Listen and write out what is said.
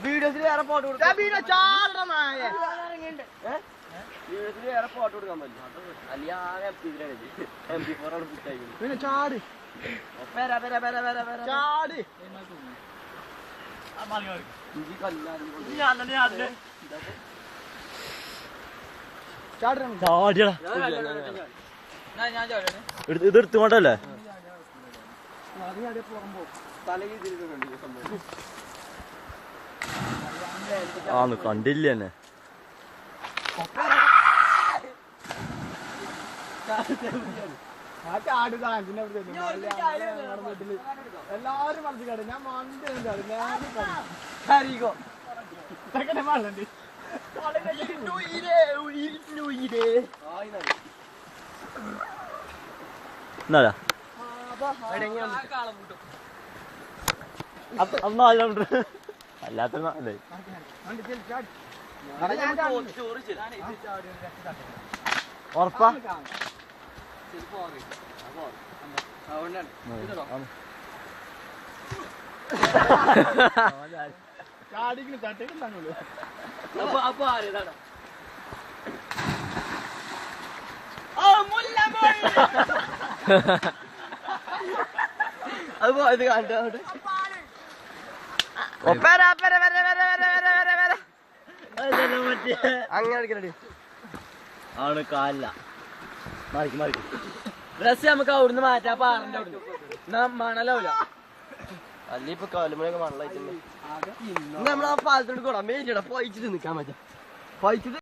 വീഡിയോസിൽ വേറെ ഫോട്ടോ കൊടുക്കാം വീഡിയോസിൽ വേറെ ഫോട്ടോ കൊടുക്കാൻ പറ്റില്ല അല്ലെങ്കിൽ ആകെ MP4 ആണ് ഫുട്ടായിരിക്കും പിന്നെ ചാട് ചാട് ഇത് എടുത്തുകൊണ്ടല്ലേ ആന്ന് കണ്ടില്ല തന്നെ എല്ലാരും മനസ്സിലാട് ഞാൻ എന്നാ അല്ലാത്ത അല്ലേ ഉറപ്പാ അപ്പൊ ആരേതാണ് അത് പോയത് കണ്ടോ അങ്ങനെ ആണ് കാലില്ല മാറിക്ക് മാറിക്ക് ഡ്രസ് നമുക്ക് അവിടുന്ന് മാറ്റാ പാറന്റെ അവിടുന്ന് മണലാവൂല അല്ലെ ഇപ്പൊ കാലുമണിയൊക്കെ മണലായിട്ടുണ്ട് നമ്മളാ പാലത്തോട് കൂടാ മേടിച്ചടാ പോയിച്ചിട്ട് നിക്കാൻ പറ്റാ പോയിച്ചിട്ട്